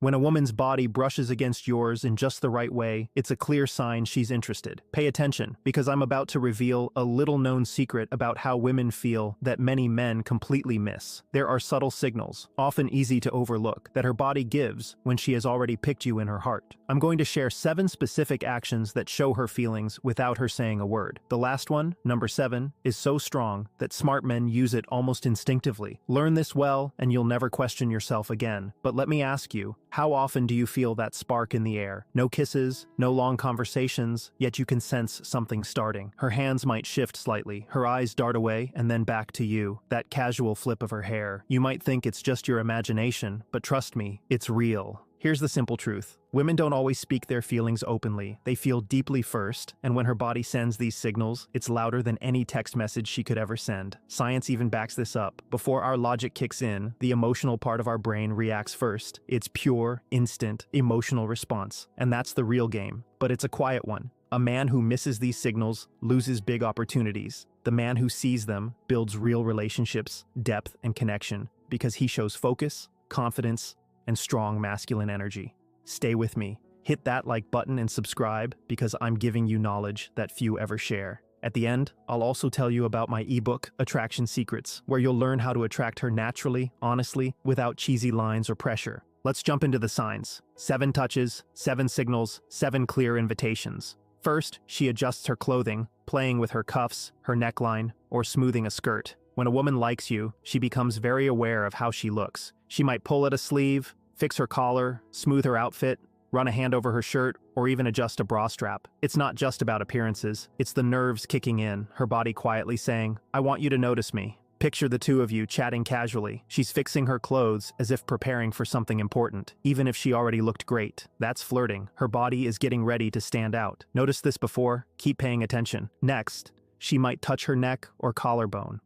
When a woman's body brushes against yours in just the right way, it's a clear sign she's interested. Pay attention, because I'm about to reveal a little-known secret about how women feel that many men completely miss. There are subtle signals, often easy to overlook, that her body gives when she has already picked you in her heart. I'm going to share 7 specific actions that show her feelings without her saying a word. The last one, number 7, is so strong that smart men use it almost instinctively. Learn this well, and you'll never question yourself again. But let me ask you, how often do you feel that spark in the air? No kisses, no long conversations, yet you can sense something starting. Her hands might shift slightly, her eyes dart away and then back to you. That casual flip of her hair. You might think it's just your imagination, but trust me, it's real. Here's the simple truth. Women don't always speak their feelings openly. They feel deeply first, and when her body sends these signals, it's louder than any text message she could ever send. Science even backs this up. Before our logic kicks in, the emotional part of our brain reacts first. It's pure, instant, emotional response. And that's the real game. But it's a quiet one. A man who misses these signals loses big opportunities. The man who sees them builds real relationships, depth, and connection, because he shows focus, confidence, and strong masculine energy. Stay with me. Hit that like button and subscribe, because I'm giving you knowledge that few ever share. At the end, I'll also tell you about my ebook, Attraction Secrets, where you'll learn how to attract her naturally, honestly, without cheesy lines or pressure. Let's jump into the signs. 7 touches, 7 signals, 7 clear invitations. First, she adjusts her clothing, playing with her cuffs, her neckline, or smoothing a skirt. When a woman likes you, she becomes very aware of how she looks. She might pull at a sleeve, fix her collar, smooth her outfit, run a hand over her shirt, or even adjust a bra strap. It's not just about appearances, it's the nerves kicking in, her body quietly saying, "I want you to notice me." Picture the two of you chatting casually. She's fixing her clothes as if preparing for something important, even if she already looked great. That's flirting. Her body is getting ready to stand out. Notice this before? Keep paying attention. Next, she might touch her neck or collarbone.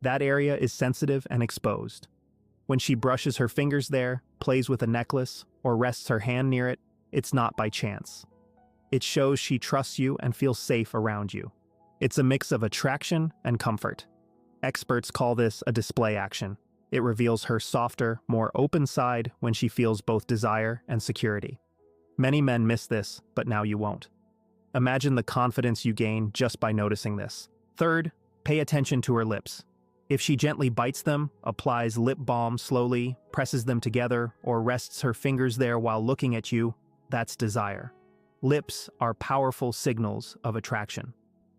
That area is sensitive and exposed. When she brushes her fingers there, plays with a necklace, or rests her hand near it, it's not by chance. It shows she trusts you and feels safe around you. It's a mix of attraction and comfort. Experts call this a display action. It reveals her softer, more open side when she feels both desire and security. Many men miss this, but now you won't. Imagine the confidence you gain just by noticing this. Third, pay attention to her lips. If she gently bites them, applies lip balm slowly, presses them together, or rests her fingers there while looking at you, that's desire. Lips are powerful signals of attraction.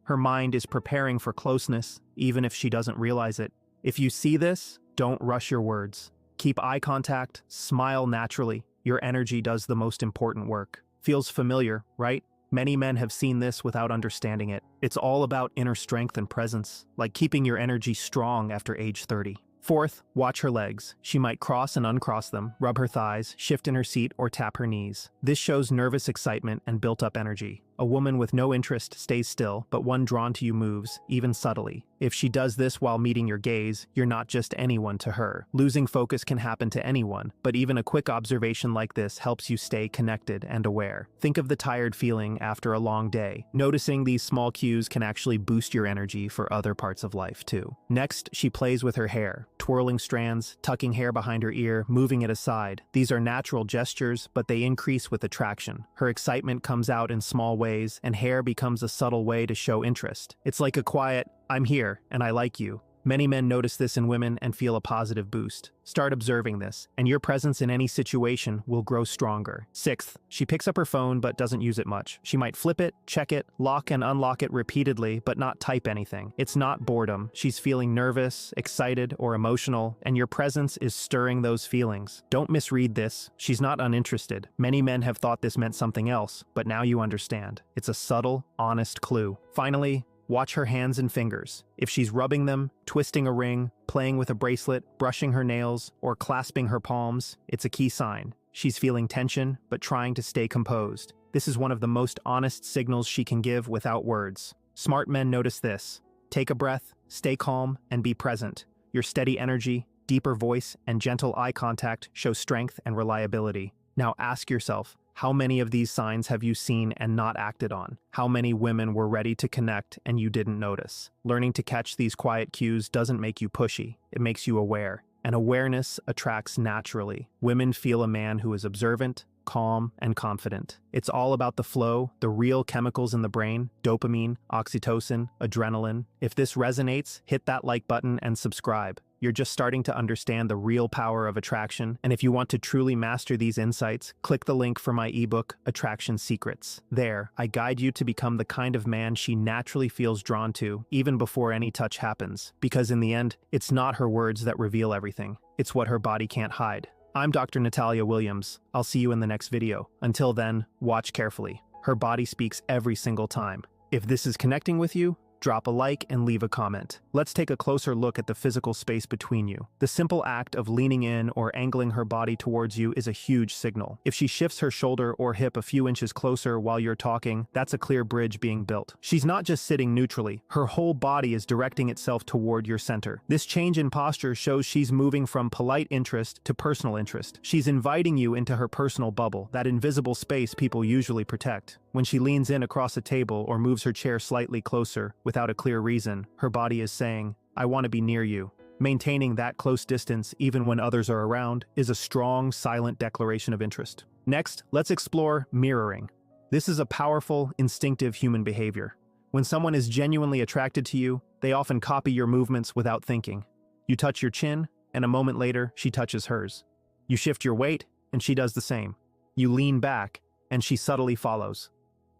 Her mind is preparing for closeness, even if she doesn't realize it. If you see this, don't rush your words. Keep eye contact, smile naturally. Your energy does the most important work. Feels familiar, right? Many men have seen this without understanding it. It's all about inner strength and presence, like keeping your energy strong after age 30. Fourth, watch her legs. She might cross and uncross them, rub her thighs, shift in her seat, or tap her knees. This shows nervous excitement and built-up energy. A woman with no interest stays still, but one drawn to you moves, even subtly. If she does this while meeting your gaze, you're not just anyone to her. Losing focus can happen to anyone, but even a quick observation like this helps you stay connected and aware. Think of the tired feeling after a long day. Noticing these small cues can actually boost your energy for other parts of life, too. Next, she plays with her hair, twirling strands, tucking hair behind her ear, moving it aside. These are natural gestures, but they increase with attraction. Her excitement comes out in small ways, and hair becomes a subtle way to show interest. It's like a quiet, "I'm here, and I like you." Many men notice this in women and feel a positive boost. Start observing this, and your presence in any situation will grow stronger. Sixth, she picks up her phone but doesn't use it much. She might flip it, check it, lock and unlock it repeatedly, but not type anything. It's not boredom. She's feeling nervous, excited, or emotional, and your presence is stirring those feelings. Don't misread this. She's not uninterested. Many men have thought this meant something else, but now you understand. It's a subtle, honest clue. Finally, watch her hands and fingers. If she's rubbing them, twisting a ring, playing with a bracelet, brushing her nails, or clasping her palms, it's a key sign. She's feeling tension, but trying to stay composed. This is one of the most honest signals she can give without words. Smart men notice this. Take a breath, stay calm, and be present. Your steady energy, deeper voice, and gentle eye contact show strength and reliability. Now ask yourself, how many of these signs have you seen and not acted on? How many women were ready to connect and you didn't notice? Learning to catch these quiet cues doesn't make you pushy. It makes you aware. and awareness attracts naturally. Women feel a man who is observant, calm, and confident. It's all about the flow, the real chemicals in the brain, dopamine, oxytocin, adrenaline. If this resonates, hit that like button and subscribe. You're just starting to understand the real power of attraction, and if you want to truly master these insights, click the link for my ebook, Attraction Secrets. There, I guide you to become the kind of man she naturally feels drawn to, even before any touch happens. Because in the end, it's not her words that reveal everything. It's what her body can't hide. I'm Dr. Natalia Williams. I'll see you in the next video. Until then, watch carefully. Her body speaks every single time. If this is connecting with you, drop a like and leave a comment. Let's take a closer look at the physical space between you. The simple act of leaning in or angling her body towards you is a huge signal. If she shifts her shoulder or hip a few inches closer while you're talking, that's a clear bridge being built. She's not just sitting neutrally, her whole body is directing itself toward your center. This change in posture shows she's moving from polite interest to personal interest. She's inviting you into her personal bubble, that invisible space people usually protect. When she leans in across a table or moves her chair slightly closer, without a clear reason, her body is saying, "I want to be near you." Maintaining that close distance, even when others are around, is a strong, silent declaration of interest. Next, let's explore mirroring. This is a powerful, instinctive human behavior. When someone is genuinely attracted to you, they often copy your movements without thinking. You touch your chin, and a moment later, she touches hers. You shift your weight, and she does the same. You lean back, and she subtly follows.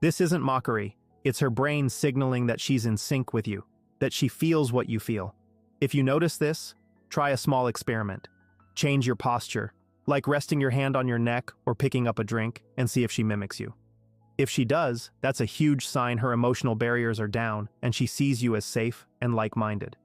This isn't mockery. It's her brain signaling that she's in sync with you, that she feels what you feel. If you notice this, try a small experiment. Change your posture, like resting your hand on your neck or picking up a drink, and see if she mimics you. If she does, that's a huge sign her emotional barriers are down and she sees you as safe and like-minded.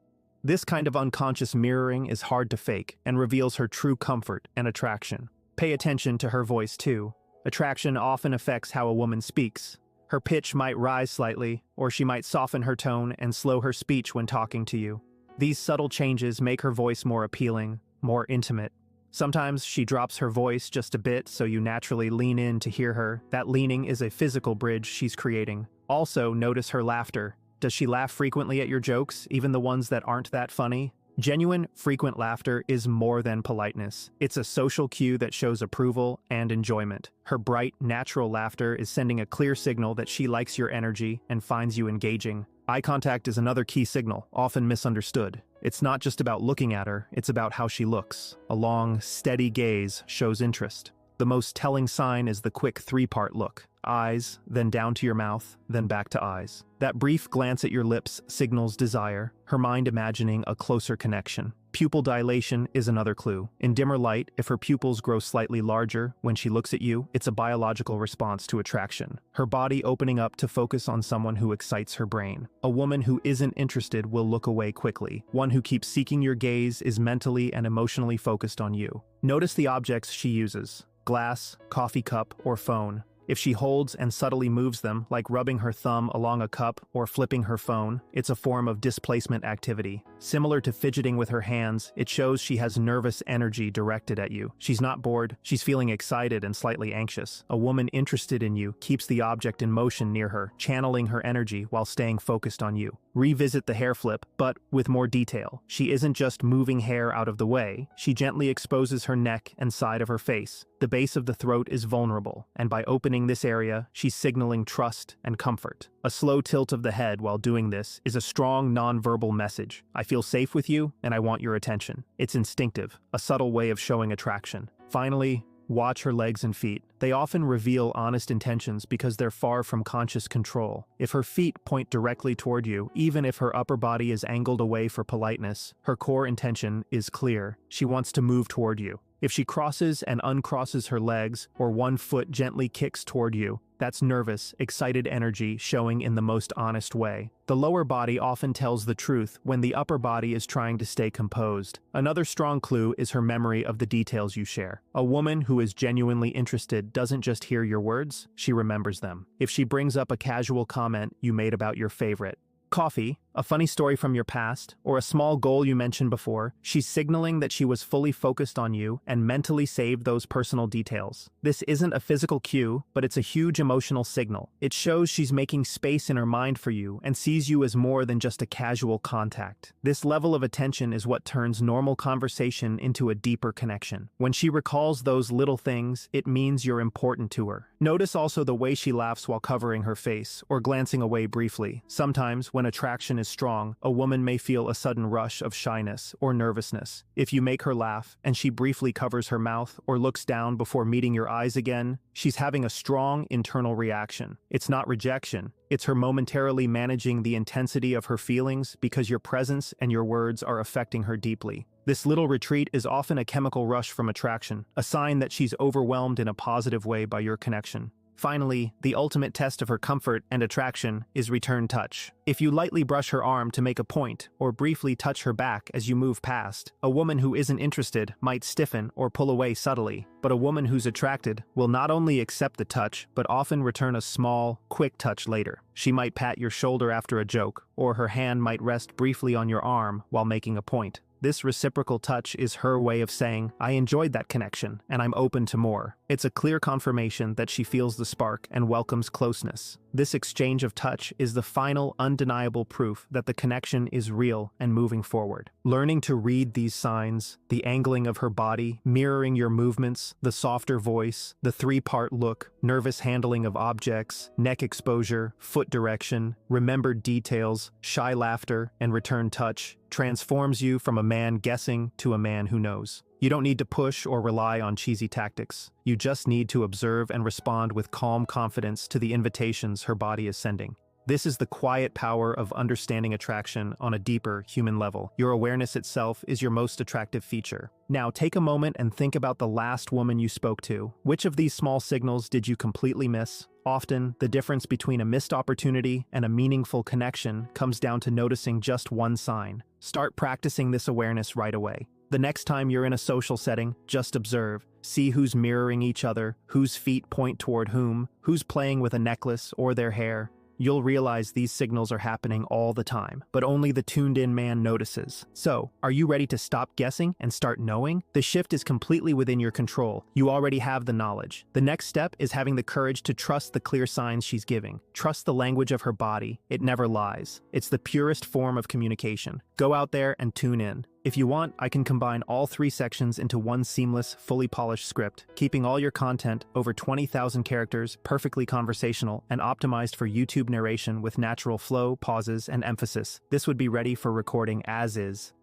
This kind of unconscious mirroring is hard to fake and reveals her true comfort and attraction. Pay attention to her voice too. Attraction often affects how a woman speaks. Her pitch might rise slightly, or she might soften her tone and slow her speech when talking to you. These subtle changes make her voice more appealing, more intimate. Sometimes she drops her voice just a bit so you naturally lean in to hear her. That leaning is a physical bridge she's creating. Also, notice her laughter. Does she laugh frequently at your jokes, even the ones that aren't that funny? Genuine, frequent laughter is more than politeness. It's a social cue that shows approval and enjoyment. Her bright, natural laughter is sending a clear signal that she likes your energy and finds you engaging. Eye contact is another key signal, often misunderstood. It's not just about looking at her, it's about how she looks. A long, steady gaze shows interest. The most telling sign is the quick three-part look. Eyes, then down to your mouth, then back to eyes. That brief glance at your lips signals desire, her mind imagining a closer connection. Pupil dilation is another clue. In dimmer light, if her pupils grow slightly larger when she looks at you, it's a biological response to attraction. Her body opening up to focus on someone who excites her brain. A woman who isn't interested will look away quickly. One who keeps seeking your gaze is mentally and emotionally focused on you. Notice the objects she uses: glass, coffee cup, or phone. If she holds and subtly moves them, like rubbing her thumb along a cup or flipping her phone, it's a form of displacement activity. Similar to fidgeting with her hands, it shows she has nervous energy directed at you. She's not bored, she's feeling excited and slightly anxious. A woman interested in you keeps the object in motion near her, channeling her energy while staying focused on you. Revisit the hair flip, but with more detail. She isn't just moving hair out of the way, she gently exposes her neck and side of her face. The base of the throat is vulnerable, and by opening this area, she's signaling trust and comfort. A slow tilt of the head while doing this is a strong non-verbal message. I feel safe with you, and I want your attention. It's instinctive, a subtle way of showing attraction. Finally, watch her legs and feet. They often reveal honest intentions because they're far from conscious control. If her feet point directly toward you, even if her upper body is angled away for politeness, her core intention is clear. She wants to move toward you. If she crosses and uncrosses her legs, or one foot gently kicks toward you, that's nervous, excited energy showing in the most honest way. The lower body often tells the truth when the upper body is trying to stay composed. Another strong clue is her memory of the details you share. A woman who is genuinely interested doesn't just hear your words, she remembers them. If she brings up a casual comment you made about your favorite coffee, a funny story from your past, or a small goal you mentioned before, she's signaling that she was fully focused on you and mentally saved those personal details. This isn't a physical cue, but it's a huge emotional signal. It shows she's making space in her mind for you and sees you as more than just a casual contact. This level of attention is what turns normal conversation into a deeper connection. When she recalls those little things, it means you're important to her. Notice also the way she laughs while covering her face or glancing away briefly. Sometimes, when attraction is strong, a woman may feel a sudden rush of shyness or nervousness. If you make her laugh and she briefly covers her mouth or looks down before meeting your eyes again, she's having a strong internal reaction. It's not rejection. It's her momentarily managing the intensity of her feelings because your presence and your words are affecting her deeply. This little retreat is often a chemical rush from attraction, a sign that she's overwhelmed in a positive way by your connection. Finally, the ultimate test of her comfort and attraction is return touch. If you lightly brush her arm to make a point or briefly touch her back as you move past, a woman who isn't interested might stiffen or pull away subtly, but a woman who's attracted will not only accept the touch but often return a small, quick touch later. She might pat your shoulder after a joke, or her hand might rest briefly on your arm while making a point. This reciprocal touch is her way of saying, I enjoyed that connection, and I'm open to more. It's a clear confirmation that she feels the spark and welcomes closeness. This exchange of touch is the final, undeniable proof that the connection is real and moving forward. Learning to read these signs, the angling of her body, mirroring your movements, the softer voice, the three-part look, nervous handling of objects, neck exposure, foot direction, remembered details, shy laughter, and return touch, transforms you from a man guessing to a man who knows. You don't need to push or rely on cheesy tactics. You just need to observe and respond with calm confidence to the invitations her body is sending. This is the quiet power of understanding attraction on a deeper human level. Your awareness itself is your most attractive feature. Now take a moment and think about the last woman you spoke to. Which of these small signals did you completely miss? Often, the difference between a missed opportunity and a meaningful connection comes down to noticing just one sign. Start practicing this awareness right away. The next time you're in a social setting, just observe. See who's mirroring each other, whose feet point toward whom, who's playing with a necklace or their hair. You'll realize these signals are happening all the time, but only the tuned-in man notices. So, are you ready to stop guessing and start knowing? The shift is completely within your control. You already have the knowledge. The next step is having the courage to trust the clear signs she's giving. Trust the language of her body. It never lies. It's the purest form of communication. Go out there and tune in. If you want, I can combine all 3 sections into one seamless, fully polished script, keeping all your content, over 20,000 characters, perfectly conversational, and optimized for YouTube narration with natural flow, pauses, and emphasis. This would be ready for recording as is.